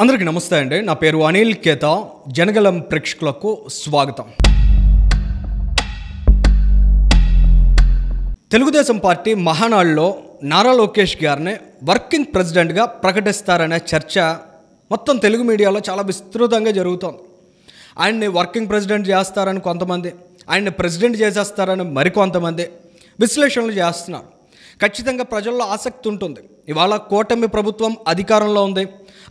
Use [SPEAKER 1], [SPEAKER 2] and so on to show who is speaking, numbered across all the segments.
[SPEAKER 1] అందరికీ నమస్తే అండి. నా పేరు అనిల్ కేతా. జనగలం ప్రేక్షకులకు స్వాగతం. తెలుగుదేశం పార్టీ మహానాడులో నారా లోకేష్ గారిని వర్కింగ్ ప్రెసిడెంట్గా ప్రకటిస్తారనే చర్చ మొత్తం తెలుగు మీడియాలో చాలా విస్తృతంగా జరుగుతోంది. ఆయన్ని వర్కింగ్ ప్రెసిడెంట్ చేస్తారని కొంతమంది, ఆయన్ని ప్రెసిడెంట్ చేసేస్తారని మరికొంతమంది విశ్లేషణలు చేస్తున్నారు. ఖచ్చితంగా ప్రజల్లో ఆసక్తి ఉంటుంది. ఇవాళ కూటమి ప్రభుత్వం అధికారంలో ఉంది.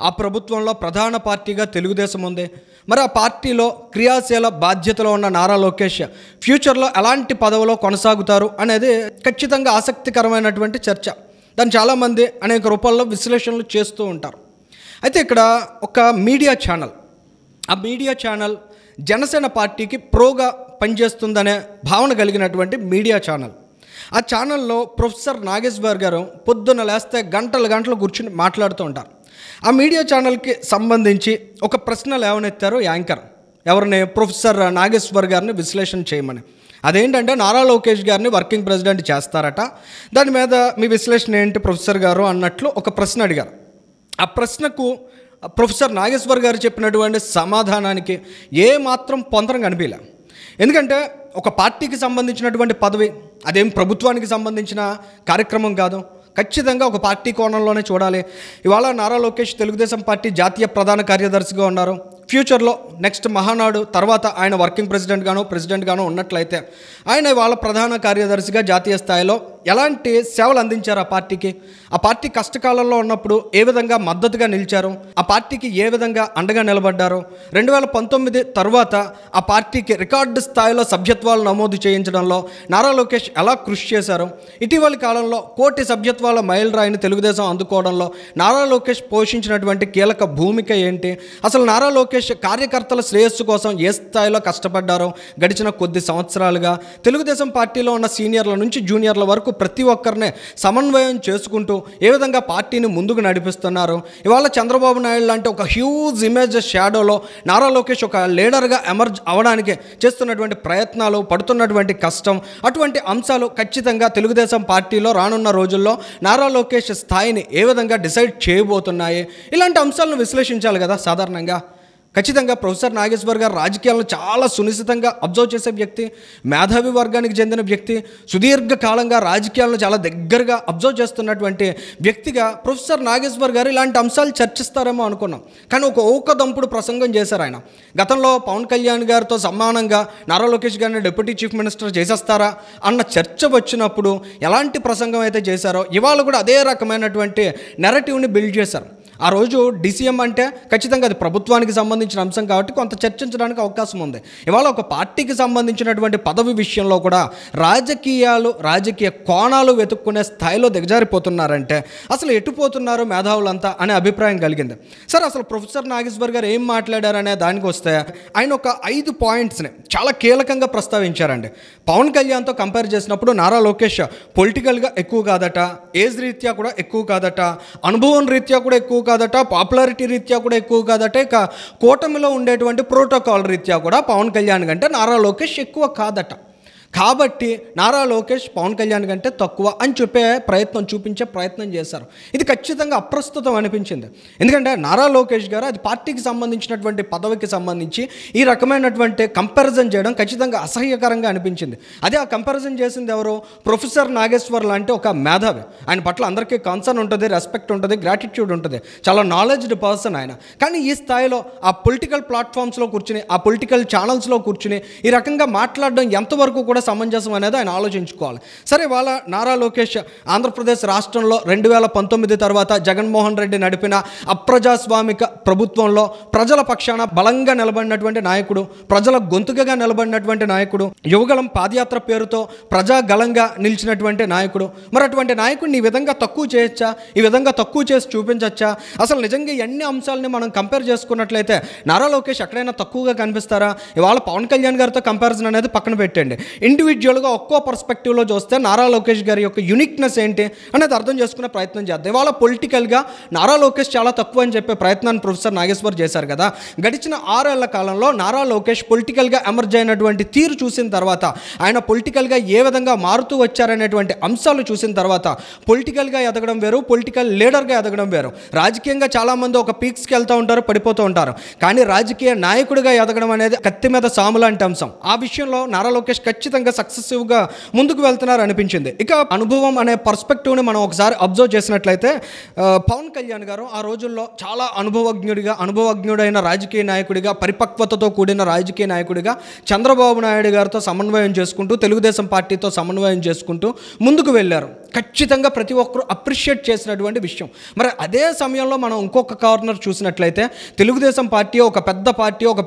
[SPEAKER 1] ఆ ప్రభుత్వంలో ప్రధాన పార్టీగా తెలుగుదేశం ఉంది. మరి ఆ పార్టీలో క్రియాశీల బాధ్యతలో ఉన్న నారా లోకేష్ ఫ్యూచర్లో ఎలాంటి పదవిలో కొనసాగుతారు అనేది ఖచ్చితంగా ఆసక్తికరమైనటువంటి చర్చ. దాన్ని చాలామంది అనేక రూపాల్లో విశ్లేషణలు చేస్తూ ఉంటారు. అయితే ఇక్కడ ఒక మీడియా ఛానల్, ఆ మీడియా ఛానల్ జనసేన పార్టీకి ప్రోగా పనిచేస్తుందనే భావన కలిగినటువంటి మీడియా ఛానల్. ఆ ఛానల్లో ప్రొఫెసర్ నాగేశ్వర్ గారు పొద్దున్న లేస్తే గంటలు కూర్చుని మాట్లాడుతూ ఉంటారు. ఆ మీడియా ఛానల్కి సంబంధించి ఒక ప్రశ్న లేవనెత్తారు యాంకర్. ఎవరిని? ప్రొఫెసర్ నాగేశ్వర్ గారిని విశ్లేషణ చేయమని. అదేంటంటే నారా లోకేష్ గారిని వర్కింగ్ ప్రెసిడెంట్ చేస్తారట, దాని మీద మీ విశ్లేషణ ఏంటి ప్రొఫెసర్ గారు అన్నట్లు ఒక ప్రశ్న అడిగారు. ఆ ప్రశ్నకు ప్రొఫెసర్ నాగేశ్వర్ గారు చెప్పినటువంటి సమాధానానికి ఏమాత్రం పొంతన కనిపించలే. ఎందుకంటే ఒక పార్టీకి సంబంధించినటువంటి పదవి, అదేం ప్రభుత్వానికి సంబంధించిన కార్యక్రమం కాదు. ఖచ్చితంగా ఒక పార్టీ కోణంలోనే చూడాలి. ఇవాళ నారా లోకేష్ తెలుగుదేశం పార్టీ జాతీయ ప్రధాన కార్యదర్శిగా ఉన్నారు. ఫ్యూచర్లో నెక్స్ట్ మహానాడు తర్వాత ఆయన వర్కింగ్ ప్రెసిడెంట్గానో ఉన్నట్లయితే ఆయన ఇవాళ ప్రధాన కార్యదర్శిగా జాతీయ స్థాయిలో ఎలాంటి సేవలు అందించారు ఆ పార్టీకి, ఆ పార్టీ కష్టకాలంలో ఉన్నప్పుడు ఏ విధంగా మద్దతుగా నిలిచారు, ఆ పార్టీకి ఏ విధంగా అండగా నిలబడ్డారు, 2019 తర్వాత ఆ పార్టీకి రికార్డు స్థాయిలో సభ్యత్వాలు నమోదు చేయించడంలో నారా లోకేష్ ఎలా కృషి చేశారు, ఇటీవలి కాలంలో 1 కోటి సభ్యత్వాల మైలురాయిని తెలుగుదేశం అందుకోవడంలో నారా లోకేష్ పోషించినటువంటి కీలక భూమిక ఏంటి, అసలు నారా లోకేష్ కార్యకర్తల శ్రేయస్సు కోసం ఏ స్థాయిలో కష్టపడ్డారో గడిచిన కొద్ది సంవత్సరాలుగా తెలుగుదేశం పార్టీలో ఉన్న సీనియర్ల నుంచి జూనియర్ల వరకు ప్రతి ఒక్కరినే సమన్వయం చేసుకుంటూ ఏ విధంగా పార్టీని ముందుకు నడిపిస్తున్నారు. ఇవాళ చంద్రబాబు నాయుడు లాంటి ఒక హ్యూజ్ ఇమేజ్ షాడోలో నారా లోకేష్ ఒక లీడర్గా ఎమర్జ్ అవ్వడానికి చేస్తున్నటువంటి ప్రయత్నాలు, పడుతున్నటువంటి కష్టం, అటువంటి అంశాలు ఖచ్చితంగా తెలుగుదేశం పార్టీలో రానున్న రోజుల్లో నారా లోకేష్ స్థాయిని ఏ విధంగా డిసైడ్ చేయబోతున్నాయి, ఇలాంటి అంశాలను విశ్లేషించాలి కదా సాధారణంగా. ఖచ్చితంగా ప్రొఫెసర్ నాగేశ్వర్ గారు రాజకీయాలను చాలా సునిశ్చితంగా అబ్జర్వ్ చేసే వ్యక్తి, మేధావి వర్గానికి చెందిన వ్యక్తి, సుదీర్ఘకాలంగా రాజకీయాలను చాలా దగ్గరగా అబ్జర్వ్ చేస్తున్నటువంటి వ్యక్తిగా ప్రొఫెసర్ నాగేశ్వర్ గారు ఇలాంటి అంశాలు చర్చిస్తారేమో అనుకున్నాం. కానీ ఒక ఊకదంపుడు ప్రసంగం చేశారు ఆయన. గతంలో పవన్ కళ్యాణ్ గారితో సమానంగా నారా లోకేష్ గారిని డిప్యూటీ చీఫ్ మినిస్టర్ చేసేస్తారా అన్న చర్చ వచ్చినప్పుడు ఎలాంటి ప్రసంగం అయితే చేశారో ఇవాళ కూడా అదే రకమైనటువంటి నెరేటివ్ని బిల్డ్ చేశారు. ఆ రోజు డీసీఎం అంటే ఖచ్చితంగా అది ప్రభుత్వానికి సంబంధించిన అంశం కాబట్టి కొంత చర్చించడానికి అవకాశం ఉంది. ఇవాళ ఒక పార్టీకి సంబంధించినటువంటి పదవి విషయంలో కూడా రాజకీయ కోణాలు వెతుక్కునే స్థాయిలో దిగజారిపోతున్నారంటే అసలు ఎటుపోతున్నారు మేధావులంతా అనే అభిప్రాయం కలిగింది. సరే, అసలు ప్రొఫెసర్ నాగేశ్వర్ గారు ఏం మాట్లాడారనే దానికి వస్తే ఆయన ఒక 5 పాయింట్స్ని చాలా కీలకంగా ప్రస్తావించారండి. పవన్ కళ్యాణ్తో కంపేర్ చేసినప్పుడు నారా లోకేష్ పొలిటికల్గా ఎక్కువ కాదట, ఏజ్ రీత్యా కూడా ఎక్కువ కాదట, అనుభవం రీత్యా కూడా ఎక్కువ కాదట, పాపులారిటీ రీత్యా కూడా ఎక్కువ కాదట, ఇక కూటమిలో ఉండేటువంటి ప్రోటోకాల్ రీత్యా కూడా పవన్ కళ్యాణ్ కంటే నారా లోకేష్ ఎక్కువ కాదట. కాబట్టి నారా లోకేష్ పవన్ కళ్యాణ్ కంటే తక్కువ అని చూపించే ప్రయత్నం చేశారు. ఇది ఖచ్చితంగా అప్రస్తుతం అనిపించింది. ఎందుకంటే నారా లోకేష్ గారు అది పార్టీకి సంబంధించినటువంటి పదవికి సంబంధించి ఈ రకమైనటువంటి కంపారిజన్ చేయడం ఖచ్చితంగా అసహ్యకరంగా అనిపించింది. అదే ఆ కంపారిజన్ చేసింది ఎవరు? ప్రొఫెసర్ నాగేశ్వర్ లాంటి ఒక మేధావి. ఆయన పట్ల అందరికీ కన్సర్న్ ఉంటుంది, రెస్పెక్ట్ ఉంటుంది, గ్రాటిట్యూడ్ ఉంటుంది, చాలా నాలెడ్జ్డ్ పర్సన్ ఆయన. కానీ ఈ స్థాయిలో ఆ పొలిటికల్ ప్లాట్ఫామ్స్లో కూర్చుని, ఆ పొలిటికల్ ఛానల్స్లో కూర్చుని ఈ రకంగా మాట్లాడడం ఎంతవరకు కూడా సమంజసం అనేది ఆయన ఆలోచించుకోవాలి. సరే, వాళ్ళ నారా లోకేష్ ఆంధ్రప్రదేశ్ రాష్ట్రంలో 2019 తర్వాత జగన్మోహన్ రెడ్డి నడిపిన అప్రజాస్వామిక ప్రభుత్వంలో ప్రజల పక్షాన బలంగా నిలబడినటువంటి నాయకుడు, ప్రజల గొంతుకగా నిలబడినటువంటి నాయకుడు, యువగలం పాదయాత్ర పేరుతో ప్రజాగళంగా నిలిచినటువంటి నాయకుడు. మరి అటువంటి నాయకుడిని ఈ విధంగా తక్కువ చేయొచ్చా? ఈ విధంగా తక్కువ చేసి చూపించచ్చా? అసలు నిజంగా ఎన్ని అంశాలని మనం కంపేర్ చేసుకున్నట్లయితే నారా లోకేష్ ఎక్కడైనా తక్కువగా కనిపిస్తారా? ఇవాళ పవన్ కళ్యాణ్ గారితో కంపారిజన్ అనేది పక్కన పెట్టండి. ఇండివిజువల్గా ఒక్కో పర్స్పెక్టివ్లో చూస్తే నారా లోకేష్ గారి యొక్క యూనిక్నెస్ ఏంటి అనేది అర్థం చేసుకునే ప్రయత్నం చేద్దాం. ఇవాళ పొలిటికల్గా నారా లోకేష్ చాలా తక్కువ అని చెప్పే ప్రయత్నాన్ని ప్రొఫెసర్ నాగేశ్వర్ చేశారు కదా. గడిచిన 6 ఏళ్ల కాలంలో నారా లోకేష్ పొలిటికల్గా ఎమర్జ్ అయినటువంటి తీరు చూసిన తర్వాత, ఆయన పొలిటికల్గా ఏ విధంగా మారుతూ వచ్చారనేటువంటి అంశాలు చూసిన తర్వాత, పొలిటికల్గా ఎదగడం వేరు, పొలిటికల్ లీడర్గా ఎదగడం వేరు. రాజకీయంగా చాలామంది ఒక పీక్స్కి వెళ్తూ ఉంటారు, పడిపోతూ ఉంటారు. కానీ రాజకీయ నాయకుడిగా ఎదగడం అనేది కత్తి మీద సాము లాంటి అంశం. ఆ విషయంలో నారా లోకేష్ ఖచ్చితంగా సక్సెసివ్గా ముందుకు వెళ్తున్నారు అనిపించింది. ఇక అనుభవం అనే పర్స్పెక్టివ్ని మనం ఒకసారి అబ్జర్వ్ చేసినట్లయితే, పవన్ కళ్యాణ్ గారు ఆ రోజుల్లో చాలా అనుభవజ్ఞుడైన రాజకీయ నాయకుడిగా, పరిపక్వతతో కూడిన రాజకీయ నాయకుడిగా చంద్రబాబు నాయుడు గారితో సమన్వయం చేసుకుంటూ, తెలుగుదేశం పార్టీతో సమన్వయం చేసుకుంటూ ముందుకు వెళ్ళారు. ఖచ్చితంగా ప్రతి ఒక్కరూ అప్రిషియేట్ చేసినటువంటి విషయం. మరి అదే సమయంలో మనం ఇంకొక కార్నర్ చూసినట్లయితే, తెలుగుదేశం పార్టీ ఒక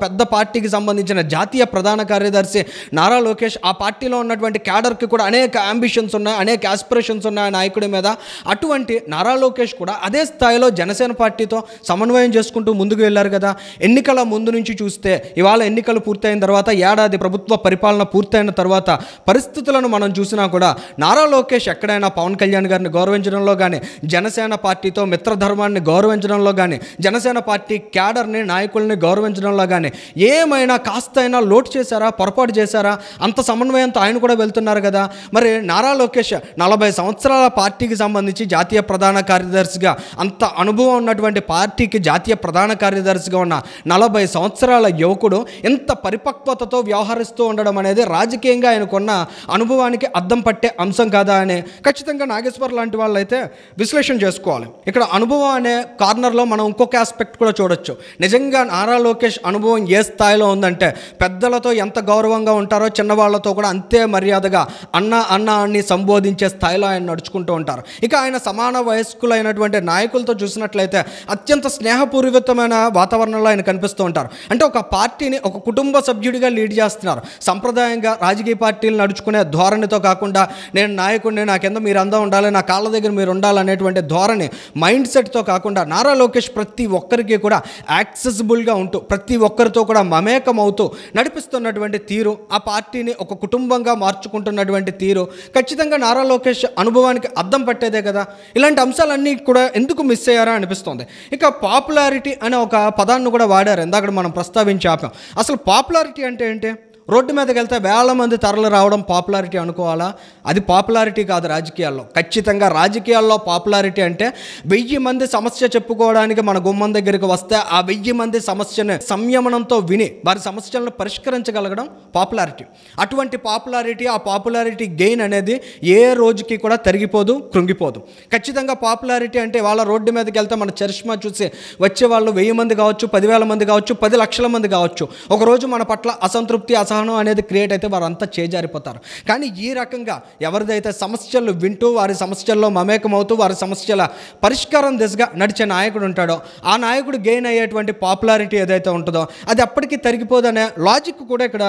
[SPEAKER 1] పెద్ద పార్టీకి సంబంధించిన జాతీయ ప్రధాన కార్యదర్శి నారా లోకేష్, ఆ పార్టీలో ఉన్నటువంటి క్యాడర్కి కూడా అనేక అంబిషన్స్ ఉన్నాయి, అనేక ఆస్పిరేషన్స్ ఉన్నాయి నాయకుడి మీద. అటువంటి నారా లోకేష్ కూడా అదే స్థాయిలో జనసేన పార్టీతో సమన్వయం చేసుకుంటూ ముందుకు వెళ్ళారు కదా. ఎన్నికల ముందు నుంచి చూస్తే, ఇవాళ ఎన్నికలు పూర్తయిన తర్వాత, ఏడాది ప్రభుత్వ పరిపాలన పూర్తయిన తర్వాత పరిస్థితులను మనం చూసినా కూడా నారా లోకేష్ ఎక్కడైనా పవన్ కళ్యాణ్ గారిని గౌరవించడంలో కానీ, జనసేన పార్టీతో మిత్రధర్మాన్ని గౌరవించడంలో కానీ, జనసేన పార్టీ క్యాడర్ని, నాయకుల్ని గౌరవించడంలో కానీ ఏమైనా కాస్తైనా లోటు చేశారా, పొరపాటు చేశారా? అంత సమన్వయంతో ఆయన కూడా వెళ్తున్నారు కదా. మరి నారా లోకేష్ 40 సంవత్సరాల పార్టీకి సంబంధించి జాతీయ ప్రధాన కార్యదర్శిగా, అంత అనుభవం ఉన్నటువంటి పార్టీకి జాతీయ ప్రధాన కార్యదర్శిగా ఉన్న 40 సంవత్సరాల యువకుడు ఇంత పరిపక్వతతో వ్యవహరిస్తూ ఉండడం అనేది రాజకీయంగా ఆయనకున్న అనుభవానికి అద్దం పట్టే అంశం కాదా అని ఖచ్చితంగా నాగేశ్వర్ లాంటి వాళ్ళు అయితే విశ్లేషణ చేసుకోవాలి. ఇక్కడ అనుభవం అనే కార్నర్లో మనం ఇంకొక ఆస్పెక్ట్ కూడా చూడొచ్చు. నిజంగా నారా లోకేష్ అనుభవం ఏ స్థాయిలో ఉందంటే, పెద్దలతో ఎంత గౌరవంగా ఉంటారో చిన్నవాళ్లతో కూడా అంతే మర్యాదగా అన్న అని సంబోధించే స్థాయిలో ఆయన నడుచుకుంటూ ఉంటారు. ఇక ఆయన సమాన వయస్కులైనటువంటి నాయకులతో చూసినట్లయితే అత్యంత స్నేహపూర్వకమైన వాతావరణంలో ఆయన కనిపిస్తూ ఉంటారు. అంటే ఒక పార్టీని ఒక కుటుంబ సభ్యుడిగా లీడ్ చేస్తున్నారు. సంప్రదాయంగా రాజకీయ పార్టీలు నడుచుకునే ధోరణితో కాకుండా, నేను నాయకుడిని, నా కింద మీరు అందా ఉండాలి, నా కాళ్ళ దగ్గర మీరు ఉండాలనేటువంటి ధోరణి, మైండ్ సెట్తో కాకుండా నారా లోకేష్ ప్రతి ఒక్కరికి కూడా యాక్సెసిబుల్గా ఉంటూ, ప్రతి ఒక్కరితో కూడా మమేకం అవుతూ నడిపిస్తున్నటువంటి తీరు, ఆ పార్టీని ఒక కుటుంబంగా మార్చుకుంటున్నటువంటి తీరు ఖచ్చితంగా నారా లోకేష్ అనుభవానికి అద్దం పట్టేదే కదా. ఇలాంటి అంశాలన్నీ కూడా ఎందుకు మిస్ అయ్యారా అనిపిస్తుంది. ఇక పాపులారిటీ అనే ఒక పదాన్ని కూడా వాడారు, ఇందాక మనం ప్రస్తావించి ఆపాం. అసలు పాపులారిటీ అంటే ఏంటి? రోడ్డు మీదకి వెళ్తే వేల మంది తరలి రావడం పాపులారిటీ అనుకోవాలా? అది పాపులారిటీ కాదు రాజకీయాల్లో. ఖచ్చితంగా రాజకీయాల్లో పాపులారిటీ అంటే 1000 మంది సమస్య చెప్పుకోవడానికి మన గుమ్మం దగ్గరికి వస్తే ఆ 1000 మంది సమస్యను సంయమనంతో విని వారి సమస్యలను పరిష్కరించగలగడం పాపులారిటీ. అటువంటి పాపులారిటీ, ఆ పాపులారిటీ గెయిన్ అనేది ఏ రోజుకి కూడా తరిగిపోదు, కృంగిపోదు. ఖచ్చితంగా పాపులారిటీ అంటే వాళ్ళ రోడ్డు మీదకి వెళ్తే మన చరిష్మా చూసి వచ్చే వాళ్ళు 1000 మంది కావచ్చు, 10,000 మంది కావచ్చు, 10 లక్షల మంది కావచ్చు. ఒకరోజు మన పట్ల అసంతృప్తి, అసహనం అనేది క్రియేట్ అయితే వారంతా చేజారిపోతారు. కానీ ఈ రకంగా ఎవరిదైతే సమస్యలు వింటూ, వారి సమస్యల్లో మమేకమవుతూ, వారి సమస్యల పరిష్కారం దిశగా నడిచే నాయకుడు ఉంటాడో, ఆ నాయకుడు గెయిన్ అయ్యేటువంటి పాపులారిటీ ఏదైతే ఉంటుందో అది అప్పటికీ తరిగిపోదనే లాజిక్ కూడా ఇక్కడ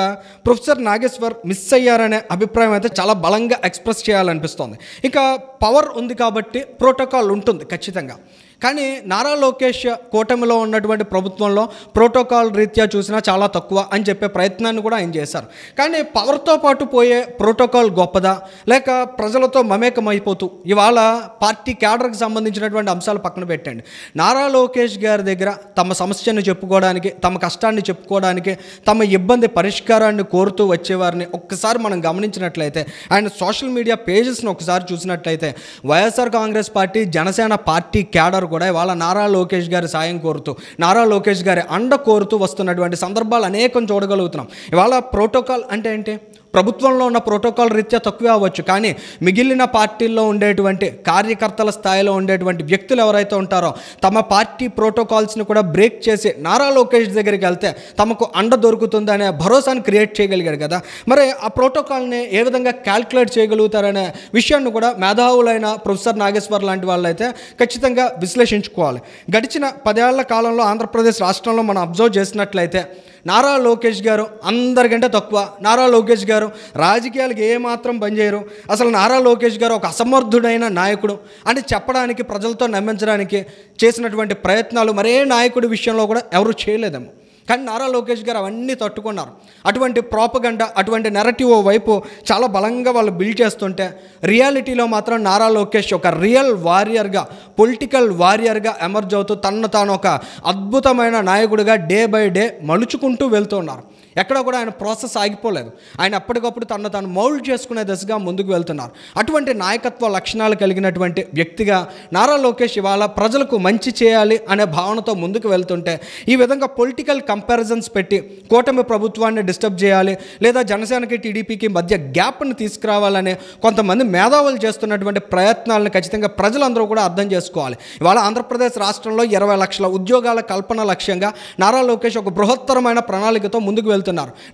[SPEAKER 1] ప్రొఫెసర్ నాగేశ్వర్ మిస్ అయ్యారనే అభిప్రాయం అయితే చాలా బలంగా ఎక్స్ప్రెస్ చేయాలనిపిస్తోంది. ఇక పవర్ ఉంది కాబట్టి ప్రోటోకాల్ ఉంటుంది ఖచ్చితంగా. కానీ నారా లోకేష్ కూటమిలో ఉన్నటువంటి ప్రభుత్వంలో ప్రోటోకాల్ రీత్యా చూసినా చాలా తక్కువ అని చెప్పే ప్రయత్నాన్ని కూడా ఆయన చేశారు. కానీ పవర్తో పాటు పోయే ప్రోటోకాల్ గొప్పదా, లేక ప్రజలతో మమేకమైపోతూ ఇవాళ పార్టీ క్యాడర్కి సంబంధించినటువంటి అంశాలు పక్కన పెట్టండి, నారా లోకేష్ గారి దగ్గర తమ సమస్యను చెప్పుకోవడానికి, తమ కష్టాన్ని చెప్పుకోవడానికి, తమ ఇబ్బంది పరిష్కారాన్ని కోరుతూ వచ్చేవారిని ఒక్కసారి మనం గమనించినట్లయితే, ఆయన సోషల్ మీడియా పేజెస్ని ఒకసారి చూసినట్లయితే, YSR Congress party, Janasena party cadre కూడా ఇవాళ నారా లోకేష్ గారి సాయం కోరుతూ, నారా లోకేష్ గారి అండ కోరుతూ వస్తున్నటువంటి సందర్భాలు అనేకం చూడగలుగుతున్నాం. ఇవాళ ప్రోటోకాల్ అంటే ఏంటి? ప్రభుత్వంలో ఉన్న ప్రోటోకాల్ రీత్యా తక్కువే అవ్వచ్చు, కానీ మిగిలిన పార్టీల్లో ఉండేటువంటి కార్యకర్తల స్థాయిలో ఉండేటువంటి వ్యక్తులు ఎవరైతే ఉంటారో తమ పార్టీ ప్రోటోకాల్స్ని కూడా బ్రేక్ చేసి నారా లోకేష్ దగ్గరికి వెళ్తే తమకు అండ దొరుకుతుంది అనే భరోసాను క్రియేట్ చేయగలిగారు కదా. మరి ఆ ప్రోటోకాల్ని ఏ విధంగా క్యాల్కులేట్ చేయగలుగుతారనే విషయాన్ని కూడా మేధావులైన ప్రొఫెసర్ నాగేశ్వర్ లాంటి వాళ్ళు అయితే ఖచ్చితంగా విశ్లేషించుకోవాలి. గడిచిన 10 ఏళ్ల కాలంలో ఆంధ్రప్రదేశ్ రాష్ట్రంలో మనం అబ్జర్వ్ చేసినట్లయితే నారా లోకేష్ గారు అందరికంటే తక్కువ, నారా లోకేష్ గారు రాజకీయాలకు ఏమాత్రం పనిచేయరు, అసలు నారా లోకేష్ గారు ఒక అసమర్థుడైన నాయకుడు అని చెప్పడానికి, ప్రజలతో నమ్మించడానికి చేసినటువంటి ప్రయత్నాలు మరే నాయకుడి విషయంలో కూడా ఎవరు చేయలేదేమో. కానీ నారా లోకేష్ గారు అవన్నీ తట్టుకున్నారు. అటువంటి ప్రాపగండా, అటువంటి నెరటివ్ వైపు చాలా బలంగా వాళ్ళు బిల్డ్ చేస్తుంటే, రియాలిటీలో మాత్రం నారా లోకేష్ ఒక రియల్ వారియర్గా, పొలిటికల్ వారియర్గా ఎమర్జ్ అవుతూ తనను తాను ఒక అద్భుతమైన నాయకుడిగా డే బై డే మలుచుకుంటూ వెళ్తున్నారు. ఎక్కడ కూడా ఆయన ప్రాసెస్ ఆగిపోలేదు. ఆయన అప్పటికప్పుడు తనను తాను మౌల్డ్ చేసుకునే దశగా ముందుకు వెళ్తున్నారు. అటువంటి నాయకత్వ లక్షణాలు కలిగినటువంటి వ్యక్తిగా నారా లోకేష్ ఇవాళ ప్రజలకు మంచి చేయాలి అనే భావనతో ముందుకు వెళ్తుంటే, ఈ విధంగా పొలిటికల్ కంపారిజన్స్ పెట్టి కూటమి ప్రభుత్వాన్ని డిస్టర్బ్ చేయాలి, లేదా జనసేనకి టీడీపీకి మధ్య గ్యాప్ని తీసుకురావాలనే కొంతమంది మేధావులు చేస్తున్నటువంటి ప్రయత్నాలను ఖచ్చితంగా ప్రజలందరూ కూడా అర్థం చేసుకోవాలి. ఇవాళ ఆంధ్రప్రదేశ్ రాష్ట్రంలో 20 లక్షల ఉద్యోగాల కల్పన లక్ష్యంగా నారా లోకేష్ ఒక బృహత్తరమైన ప్రణాళికతో ముందుకు వెళ్తున్నారు.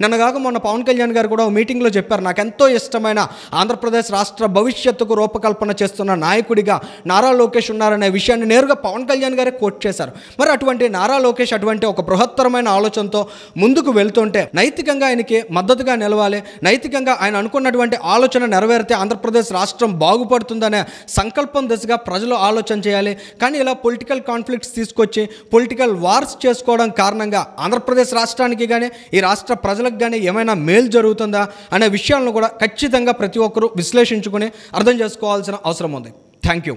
[SPEAKER 1] నిన్నగాక మొన్న పవన్ కళ్యాణ్ గారు కూడా మీటింగ్లో చెప్పారు, నాకు ఎంతో ఇష్టమైన ఆంధ్రప్రదేశ్ రాష్ట్ర భవిష్యత్తుకు రూపకల్పన చేస్తున్న నాయకుడిగా నారా లోకేష్ ఉన్నారనే విషయాన్ని నేరుగా పవన్ కళ్యాణ్ గారే కోట్ చేశారు. మరి అటువంటి నారా లోకేష్ అటువంటి ఒక బృహత్తరమైన ఆలోచనతో ముందుకు వెళ్తుంటే, నైతికంగా ఆయనకి మద్దతుగా నిలవాలి, నైతికంగా ఆయన అనుకున్నటువంటి ఆలోచన నెరవేరితే ఆంధ్రప్రదేశ్ రాష్ట్రం బాగుపడుతుందనే సంకల్పం దిశగా ప్రజలు ఆలోచన చేయాలి. కానీ ఇలా పొలిటికల్ కాన్ఫ్లిక్ట్స్ తీసుకొచ్చి పొలిటికల్ వార్స్ చేసుకోవడం కారణంగా ఆంధ్రప్రదేశ్ రాష్ట్రానికి కానీ ఈ రాష్ట్ర ప్రజలకు కానీ ఏమైనా మేలు జరుగుతుందా అనే విషయాలను కూడా ఖచ్చితంగా ప్రతి ఒక్కరూ విశ్లేషించుకుని అర్థం చేసుకోవాల్సిన అవసరం ఉంది. Thank you.